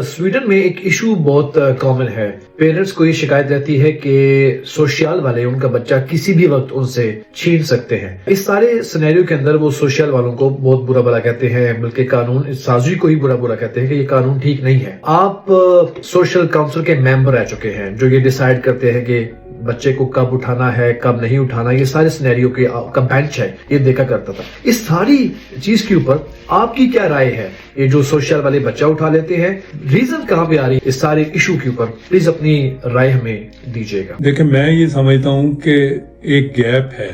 Sweden में एक issue बहुत कॉमन है। पेरेंट्स को ये शिकायत रहती है कि सोशल वाले उनका बच्चा किसी भी वक्त उनसे छीन सकते हैं। इस सारे सिनेरियो के अंदर वो सोशल वालों को बहुत बुरा भला कहते हैं, बल्कि कानून साजी को ही बुरा बुरा कहते हैं कि ये कानून ठीक नहीं है। आप सोशल काउंसिल के मेंबर रह चुके हैं जो ये डिसाइड करते हैं कि बच्चे को कब उठाना है कब नहीं उठाना, ये सारे सिनेरियो के का बेंच है, ये देखा करता था। इस सारी चीज के ऊपर आपकी क्या राय है? ये जो सोशल वाले बच्चा उठा लेते हैं, रीजन कहाँ पे आ रही है इस सारे इशू के ऊपर? प्लीज अपनी राय हमें दीजिएगा। देखिए, मैं ये समझता हूँ कि एक गैप है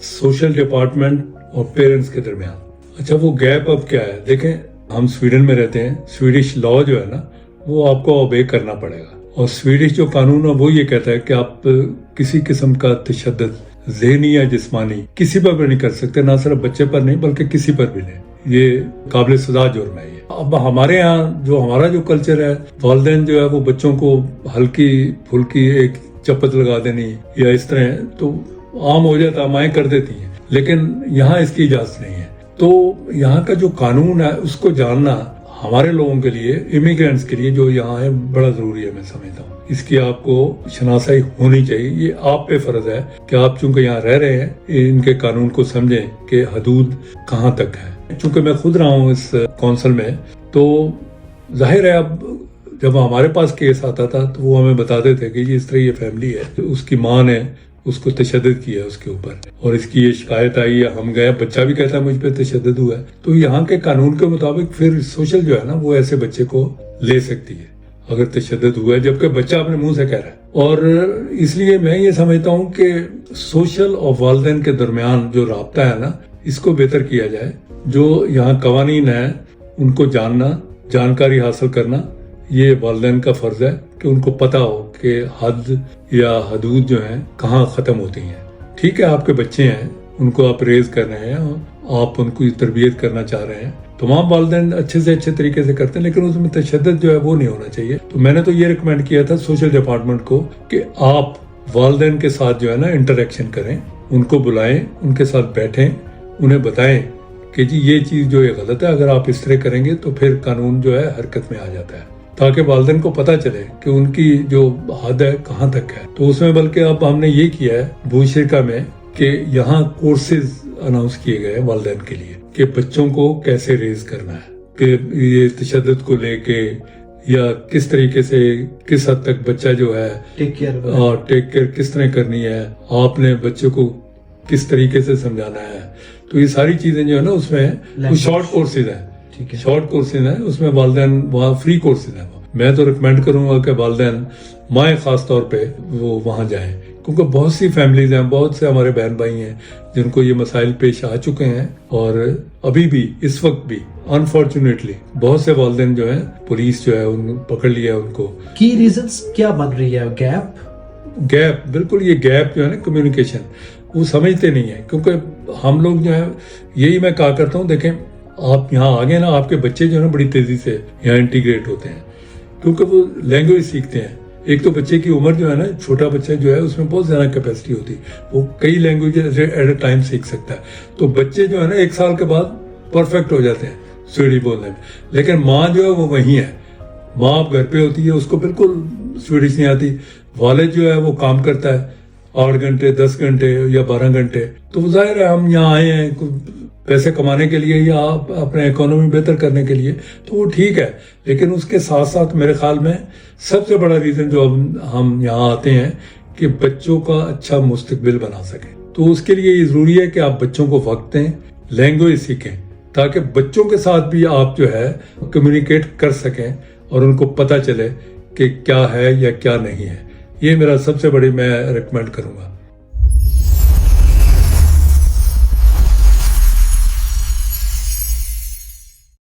सोशल डिपार्टमेंट और पेरेंट्स के दरमियान। अच्छा, वो गैप अब क्या है? देखें, हम स्वीडन में रहते हैं, स्वीडिश लॉ जो है ना वो आपको ओबे करना पड़ेगा, और स्वीडिश जो कानून है वो ये कहता है कि आप किसी किस्म का तशद्दुद ज़हनी या जिस्मानी किसी पर भी नहीं कर सकते, ना सिर्फ बच्चे पर नहीं बल्कि किसी पर भी नहीं। ये काबिल सजा जुर्म है। ये अब हमारे यहाँ जो हमारा जो कल्चर है, वालिदैन जो है वो बच्चों को हल्की फुल्की एक चपत लगा देनी या इस तरह तो आम हो जाता, माएँ कर देती हैं, लेकिन यहाँ इसकी इजाजत नहीं है। तो यहाँ का जो कानून है उसको जानना हमारे लोगों के लिए, इमिग्रेंट्स के लिए जो यहाँ है, बड़ा जरूरी है। मैं समझता हूँ इसकी आपको शनासाई होनी चाहिए। ये आप पे फर्ज है कि आप चूंकि यहाँ रह रहे हैं, इनके कानून को समझें कि हदूद कहाँ तक है। चूंकि मैं खुद रहा हूँ इस काउंसिल में, तो जाहिर है अब जब हमारे पास केस आता था तो वो हमें बताते थे कि इस तरह ये फैमिली है, तो उसकी माँ ने उसको तशद्दुद किया उसके ऊपर, और इसकी ये शिकायत आई है, हम गए, बच्चा भी कहता है मुझ पे तशद्दुद हुआ है। तो यहाँ के कानून के मुताबिक फिर सोशल जो है ना वो ऐसे बच्चे को ले सकती है अगर तशद्दुद हुआ है, जबकि बच्चा अपने मुंह से कह रहा है। और इसलिए मैं ये समझता हूँ कि सोशल और वालिदैन के दरमियान जो राब्ता है ना, इसको बेहतर किया जाए। जो यहाँ कवानीन है उनको जानना, जानकारी हासिल करना, ये वालिदैन का फर्ज है कि उनको पता हो कि हद या हदूद जो हैं कहाँ ख़त्म होती हैं। ठीक है, आपके बच्चे हैं, उनको आप रेज कर रहे हैं, आप उनको तरबियत करना चाह रहे हैं, तमाम वालिदैन अच्छे से अच्छे तरीके से करते हैं, लेकिन उसमें तशद्दुद जो है वो नहीं होना चाहिए। तो मैंने तो ये रिकमेंड किया था सोशल डिपार्टमेंट को कि आप वालिदैन के साथ जो है ना इंटरेक्शन करें, उनको बुलाएं, उनके साथ बैठें, उन्हें बताएं कि जी ये चीज़ जो है गलत है, अगर आप इस तरह करेंगे तो फिर कानून जो है हरकत में आ जाता है, ताकि वालिदैन को पता चले कि उनकी जो हद है कहाँ तक है। तो उसमें बल्कि अब हमने ये किया है भूशिका में कि यहाँ कोर्सेज अनाउंस किए गए हैं वालिदैन के लिए कि बच्चों को कैसे रेज करना है, कि ये तशद्दुद को लेके या किस तरीके से किस हद तक बच्चा जो है टेक केयर किस तरह करनी है, आपने बच्चे को किस तरीके से समझाना है। तो ये सारी चीजें जो है ना उसमें शॉर्ट कोर्सेज है, शॉर्ट कोर्सेज है, उसमें वालिदैन वहाँ फ्री कोर्सेज है। मैं तो रिकमेंड करूंगा कि वालिदैन माएँ खास तौर पे वो वहाँ जाएं, क्योंकि बहुत सी फैमिलीज हैं, बहुत से हमारे बहन भाई हैं जिनको ये मसाइल पेश आ चुके हैं, और अभी भी इस वक्त भी अनफॉर्चुनेटली बहुत से वालिदैन जो है पुलिस जो है उन पकड़ लिया उनको। की रीजंस क्या बन रही है? गैप बिल्कुल, ये गैप जो है ना कम्युनिकेशन, वो समझते नहीं है। क्योंकि हम लोग जो है, यही मैं कहा करता हूँ, देखें आप यहाँ आ गए ना, आपके बच्चे जो है ना बड़ी तेजी से यहाँ इंटीग्रेट होते हैं, क्योंकि वो लैंग्वेज सीखते हैं। एक तो बच्चे की उम्र जो है ना, छोटा बच्चा जो है उसमें बहुत ज्यादा कैपेसिटी होती है, वो कई लैंग्वेजेस एट अ टाइम सीख सकता है। तो बच्चे जो है ना 1 साल के बाद परफेक्ट हो जाते हैं स्वीडी बोलने में, लेकिन माँ जो है वो वहीं है, माँ अब घर पे होती है, उसको बिल्कुल स्वीडिश नहीं आती। वालिद जो है वो काम करता है 8 घंटे 10 घंटे या 12 घंटे। तो जाहिर है हम यहाँ आए हैं पैसे कमाने के लिए या अपने इकोनॉमी बेहतर करने के लिए, तो वो ठीक है, लेकिन उसके साथ साथ मेरे ख्याल में सबसे बड़ा रीजन जो हम यहाँ आते हैं कि बच्चों का अच्छा मुस्तकबिल बना सकें। तो उसके लिए ये जरूरी है कि आप बच्चों को वक्त दें, लैंग्वेज सीखें, ताकि बच्चों के साथ भी आप जो है कम्युनिकेट कर सकें और उनको पता चले कि क्या है या क्या नहीं है। ये मेरा सबसे बड़ी मैं रिकमेंड करूंगा।